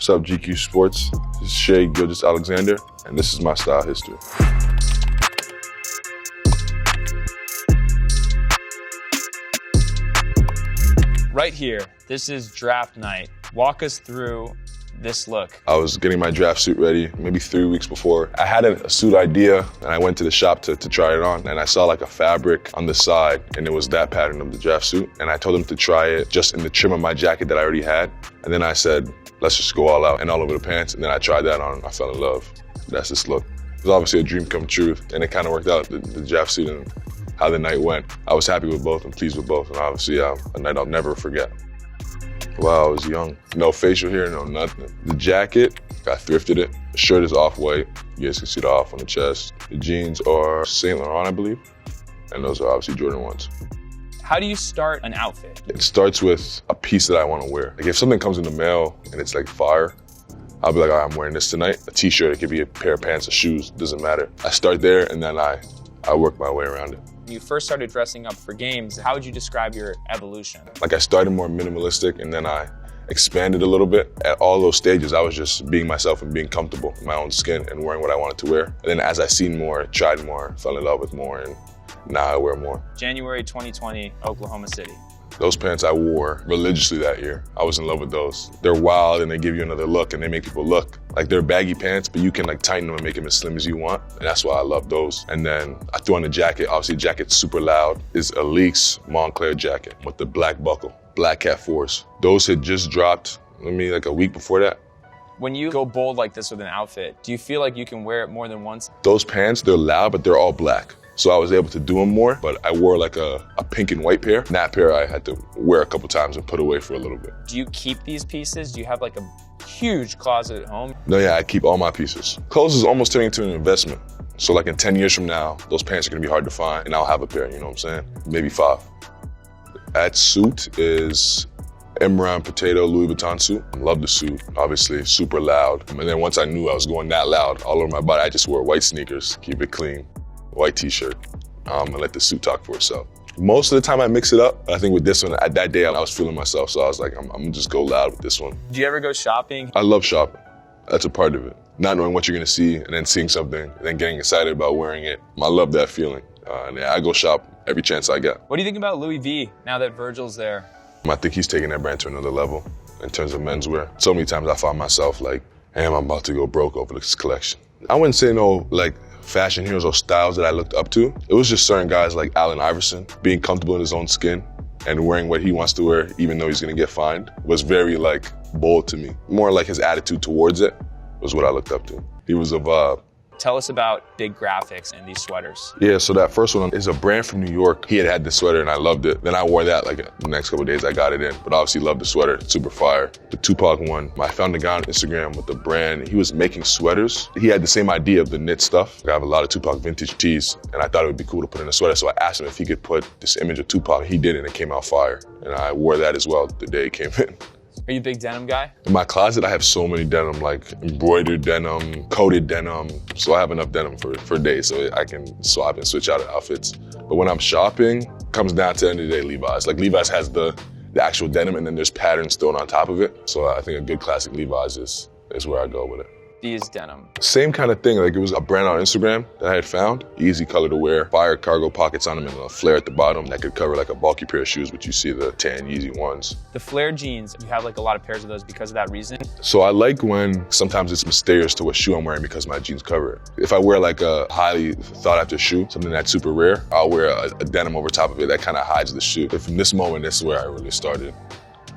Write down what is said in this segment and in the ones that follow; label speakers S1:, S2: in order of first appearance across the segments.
S1: What's up, GQ Sports? This is gilgeous-alexander, and this is my style history.
S2: Right here, this is draft night. Walk us through this look.
S1: I was getting my draft suit ready maybe 3 weeks before. I had a suit idea and I went to the shop to try it on, and I saw like a fabric on the side and it was that pattern of the draft suit. And I told them to try it just in the trim of my jacket that I already had. And then I said, let's just go all out and all over the pants. And then I tried that on and I fell in love. That's this look. It was obviously a dream come true, and it kind of worked out, the draft suit and how the night went. I was happy with both and pleased with both, and obviously a night I'll never forget. Wow, I was young. No facial hair, no nothing. The jacket, I thrifted it. The shirt is off-white. You guys can see the off on the chest. The jeans are Saint Laurent, I believe. And those are obviously Jordan 1s.
S2: How do you start an outfit?
S1: It starts with a piece that I want to wear. Like if something comes in the mail and it's like fire, I'll be like, all right, I'm wearing this tonight. A t-shirt, it could be a pair of pants or shoes, doesn't matter. I start there and then I work my way around it.
S2: When you first started dressing up for games, how would you describe your evolution?
S1: Like I started more minimalistic and then I expanded a little bit. At all those stages, I was just being myself and being comfortable in my own skin and wearing what I wanted to wear. And then as I seen more, tried more, fell in love with more, and now I wear more.
S2: January 2020, Oklahoma City.
S1: Those pants I wore religiously that year. I was in love with those. They're wild and they give you another look and they make people look. Like they're baggy pants, but you can like tighten them and make them as slim as you want. And that's why I love those. And then I threw on the jacket. Obviously the jacket's super loud. It's a Leaks Montclair jacket with the black buckle, Black Cat 4s. Those had just dropped, like a week before that.
S2: When you go bold like this with an outfit, do you feel like you can wear it more than once?
S1: Those pants, they're loud, but they're all black. So I was able to do them more, but I wore like a pink and white pair. And that pair I had to wear a couple times and put away for a little bit.
S2: Do you keep these pieces? Do you have like a huge closet at home?
S1: No, yeah, I keep all my pieces. Clothes is almost turning into an investment. So like in 10 years from now, those pants are gonna be hard to find and I'll have a pair, you know what I'm saying? Maybe 5. That suit is Emerald Potato Louis Vuitton suit. Love the suit, obviously, super loud. And then once I knew I was going that loud all over my body, I just wore white sneakers, keep it clean. White t-shirt, and let the suit talk for itself. Most of the time I mix it up. I think with this one, at that day I was feeling myself, so I was like, I'm gonna just go loud with this one.
S2: Do you ever go shopping?
S1: I love shopping. That's a part of it. Not knowing what you're gonna see and then seeing something and then getting excited about wearing it. I love that feeling. And yeah, I go shop every chance I get.
S2: What do you think about Louis V now that Virgil's there?
S1: I think he's taking that brand to another level in terms of menswear. So many times I find myself like, damn, I'm about to go broke over this collection. I wouldn't say no, like, fashion heroes or styles that I looked up to. It was just certain guys like Allen Iverson, being comfortable in his own skin and wearing what he wants to wear, even though he's gonna get fined, was very like bold to me. More like his attitude towards it was what I looked up to. He was a vibe.
S2: Tell us about big graphics and these sweaters.
S1: Yeah, so that first one is a brand from New York. He had this sweater and I loved it. Then I wore that like the next couple of days I got it in, but obviously loved the sweater, super fire. The Tupac one, I found a guy on Instagram with the brand. He was making sweaters. He had the same idea of the knit stuff. I have a lot of Tupac vintage tees and I thought it would be cool to put in a sweater. So I asked him if he could put this image of Tupac. He did it and it came out fire. And I wore that as well the day it came in.
S2: Are you a big denim guy?
S1: In my closet, I have so many denim, like embroidered denim, coated denim. So I have enough denim for days, so I can swap and switch out of outfits. But when I'm shopping, it comes down to the end of the day, Levi's. Like Levi's has the actual denim and then there's patterns thrown on top of it. So I think a good classic Levi's is where I go with it.
S2: These denim.
S1: Same kind of thing, like it was a brand on Instagram that I had found. Easy color to wear, fire cargo pockets on them and a flare at the bottom that could cover like a bulky pair of shoes, which you see the tan Yeezy ones.
S2: The flare jeans, you have like a lot of pairs of those because of that reason?
S1: So I like when sometimes it's mysterious to what shoe I'm wearing because my jeans cover it. If I wear like a highly thought after shoe, something that's super rare, I'll wear a denim over top of it that kind of hides the shoe. But from this moment, this is where I really started.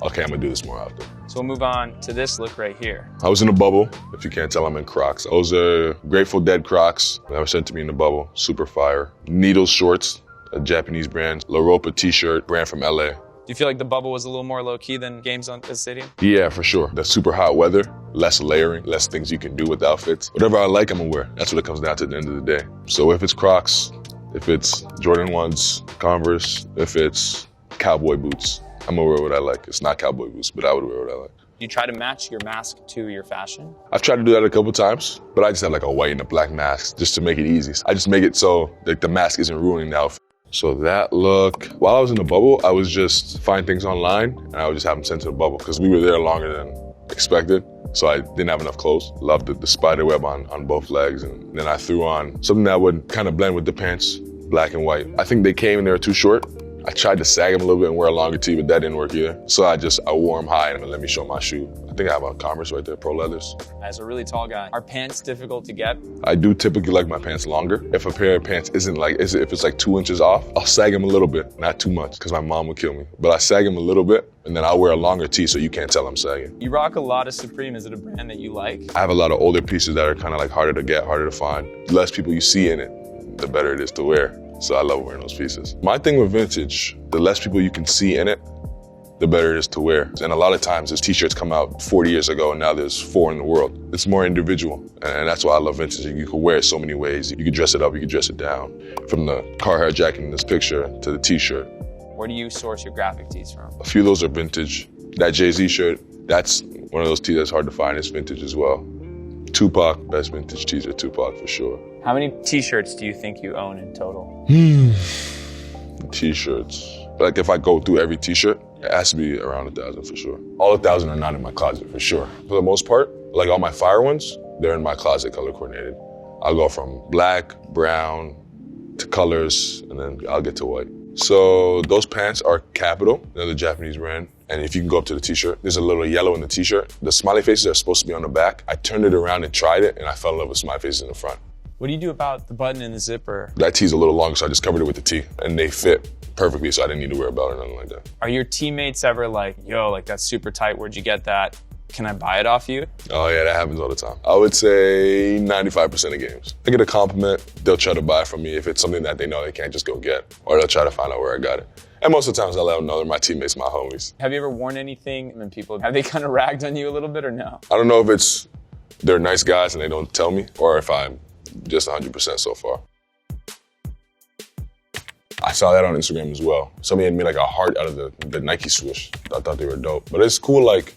S1: Okay, I'm gonna do this more often.
S2: So we'll move on to this look right here.
S1: I was in a bubble. If you can't tell, I'm in Crocs. Those are Grateful Dead Crocs that were sent to me in the bubble. Super fire. Needles shorts, a Japanese brand. La Ropa t-shirt, brand from LA.
S2: Do you feel like the bubble was a little more low-key than games at the stadium?
S1: Yeah, for sure. The super hot weather, less layering, less things you can do with outfits. Whatever I like, I'm gonna wear. That's what it comes down to at the end of the day. So if it's Crocs, if it's Jordan 1s, Converse, if it's cowboy boots, I'm gonna wear what I like. It's not cowboy boots, but I would wear what I like.
S2: You try to match your mask to your fashion?
S1: I've tried to do that a couple times, but I just have like a white and a black mask just to make it easy. I just make it so like the mask isn't ruining the outfit. So that look, while I was in the bubble, I was just finding things online and I would just have them sent to the bubble because we were there longer expected. So I didn't have enough clothes. Loved the spider web on both legs. And then I threw on something that would kind of blend with the pants, black and white. I think they came and they were too short. I tried to sag them a little bit and wear a longer tee, but that didn't work either. So I wore them high and let me show my shoe. I think I have on Converse right there, Pro Leathers.
S2: As a really tall guy, are pants difficult to get?
S1: I do typically like my pants longer. If a pair of pants if it's like 2 inches off, I'll sag them a little bit, not too much, because my mom would kill me. But I sag them a little bit, and then I'll wear a longer tee so you can't tell I'm sagging.
S2: You rock a lot of Supreme. Is it a brand that you like?
S1: I have a lot of older pieces that are kind of like harder to get, harder to find. The less people you see in it, the better it is to wear. So I love wearing those pieces. My thing with vintage, the less people you can see in it, the better it is to wear. And a lot of times there's t-shirts come out 40 years ago and now there's 4 in the world. It's more individual. And that's why I love vintage. You can wear it so many ways. You can dress it up, you can dress it down. From the Carhartt jacket in this picture to the t-shirt.
S2: Where do you source your graphic tees from?
S1: A few of those are vintage. That Jay-Z shirt, that's one of those tees that's hard to find. It's vintage as well. Tupac, best vintage tees are Tupac for sure.
S2: How many t-shirts do you think you own in total?
S1: T-shirts. Like if I go through every t-shirt, it has to be around 1,000 for sure. All 1,000 are not in my closet for sure. For the most part, like all my fire ones, they're in my closet color coordinated. I'll go from black, brown, to colors, and then I'll get to white. So those pants are Capital, they're the Japanese brand. And if you can go up to the t-shirt, there's a little yellow in the t-shirt. The smiley faces are supposed to be on the back. I turned it around and tried it, and I fell in love with smiley faces in the front.
S2: What do you do about the button in the zipper?
S1: That tee's a little long, so I just covered it with the tee. And they fit perfectly, so I didn't need to wear a belt or nothing like that.
S2: Are your teammates ever like, yo, like that's super tight, where'd you get that? Can I buy it off you?
S1: Oh yeah, that happens all the time. I would say 95% of games. I get a compliment, they'll try to buy it from me if it's something that they know they can't just go get, or they'll try to find out where I got it. And most of the times I'll let them know they're my teammates, my homies.
S2: Have you ever worn anything and then people, have they kind of ragged on you a little bit or no?
S1: I don't know if it's, they're nice guys and they don't tell me, or if I'm just 100% so far. I saw that on Instagram as well. Somebody had made like a heart out of the Nike swoosh. I thought they were dope. But it's cool like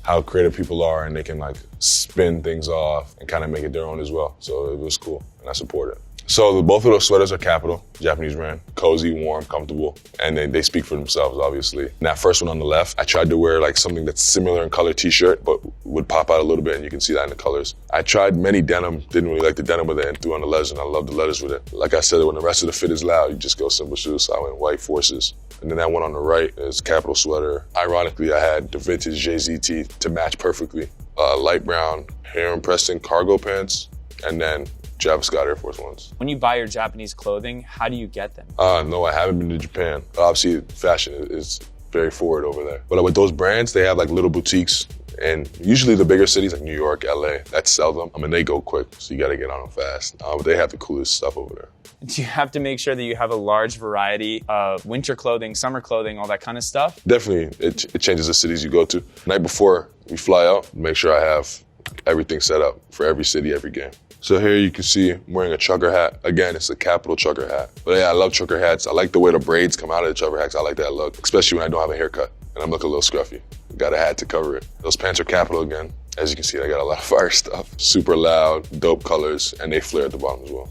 S1: how creative people are and they can like spin things off and kind of make it their own as well. So it was cool and I support it. So both of those sweaters are Capital, Japanese brand, cozy, warm, comfortable, and they speak for themselves, obviously. And that first one on the left, I tried to wear like something that's similar in color t-shirt, but would pop out a little bit and you can see that in the colors. I tried many denim, didn't really like the denim with it and threw on the leathers and I love the leathers with it. Like I said, when the rest of the fit is loud, you just go simple shoes, so I went white Forces. And then that one on the right is Capital sweater. Ironically, I had the vintage Jay-Z tee to match perfectly. Light brown, Heron Preston cargo pants, and then Travis Scott Air Force Ones.
S2: When you buy your Japanese clothing, how do you get them?
S1: No, I haven't been to Japan. Obviously, fashion is very forward over there. But with those brands, they have like little boutiques, and usually the bigger cities like New York, LA, that sell them. I mean, they go quick, so you gotta get on them fast. But they have the coolest stuff over there.
S2: Do you have to make sure that you have a large variety of winter clothing, summer clothing, all that kind of stuff?
S1: Definitely, it changes the cities you go to. The night before we fly out, make sure I have everything set up for every city, every game. So here you can see I'm wearing a trucker hat. Again, it's a Capital trucker hat. But yeah, I love trucker hats. I like the way the braids come out of the trucker hats. I like that look, especially when I don't have a haircut and I'm looking a little scruffy. Got a hat to cover it. Those pants are Capital again. As you can see, I got a lot of fire stuff. Super loud, dope colors, and they flare at the bottom as well.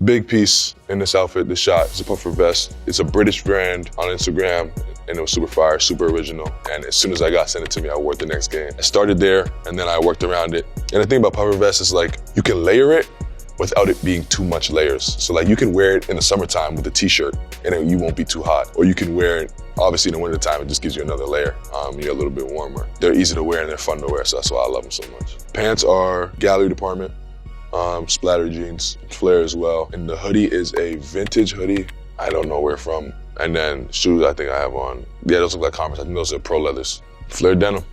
S1: Big piece in this outfit, this shot, is a puffer vest. It's a British brand on Instagram, and it was super fire, super original. And as soon as I sent it to me, I wore it the next game. I started there, and then I worked around it. And the thing about puffer vest is like, you can layer it without it being too much layers. So like you can wear it in the summertime with a t-shirt, and you won't be too hot. Or you can wear it, obviously in the wintertime, it just gives you another layer. You're a little bit warmer. They're easy to wear and they're fun to wear, so that's why I love them so much. Pants are gallery department. Splatter jeans, flare as well. And the hoodie is a vintage hoodie. I don't know where from. And then shoes I think I have on. Yeah, those look like Converse. I think those are Pro Leathers. Flare denim.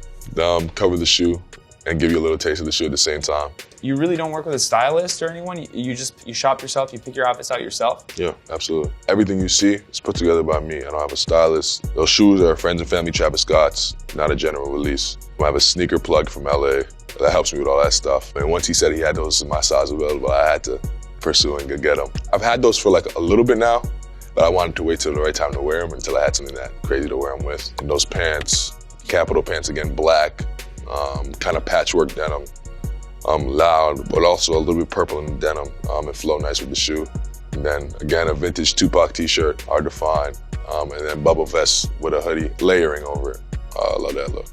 S1: Cover the shoe and give you a little taste of the shoe at the same time.
S2: You really don't work with a stylist or anyone? You shop yourself, you pick your outfits out yourself?
S1: Yeah, absolutely. Everything you see is put together by me. I don't have a stylist. Those shoes are friends and family Travis Scott's, not a general release. I have a sneaker plug from LA. That helps me with all that stuff. And once he said he had those in my size available, I had to pursue and go get them. I've had those for like a little bit now, but I wanted to wait till the right time to wear them until I had something that crazy to wear them with. And those pants, Capital pants again, black, kind of patchwork denim, loud, but also a little bit purple in the denim. It flow nice with the shoe. And then again, a vintage Tupac t-shirt, hard to find. And then bubble vest with a hoodie, layering over it. I love that look.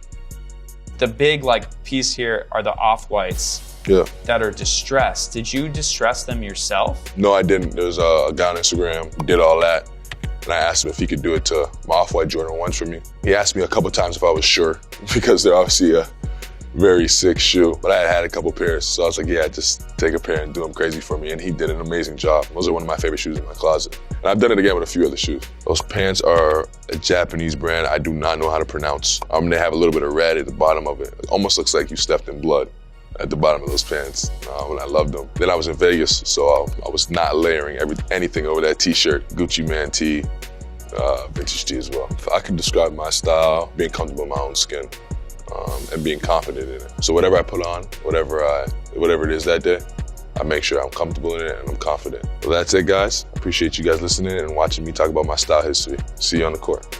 S2: the big like piece here are the off-whites.
S1: Yeah.
S2: That are distressed. Did you distress them yourself?
S1: No, I didn't. There's a guy on Instagram who did all that. And I asked him if he could do it to my off-white Jordan 1s for me. He asked me a couple times if I was sure because they're obviously a very sick shoe. But I had a couple pairs. So I was like, yeah, just take a pair and do them crazy for me. And he did an amazing job. Those are one of my favorite shoes in my closet. And I've done it again with a few other shoes. Those pants are a Japanese brand I do not know how to pronounce. They have a little bit of red at the bottom of it. It almost looks like you stepped in blood at the bottom of those pants, and I loved them. Then I was in Vegas, so I was not layering anything over that t-shirt, Gucci Man tee, vintage tee as well. I can describe my style, being comfortable in my own skin, and being confident in it. So whatever I put on, whatever it is that day, I make sure I'm comfortable in it and I'm confident. Well, that's it, guys. I appreciate you guys listening and watching me talk about my style history. See you on the court.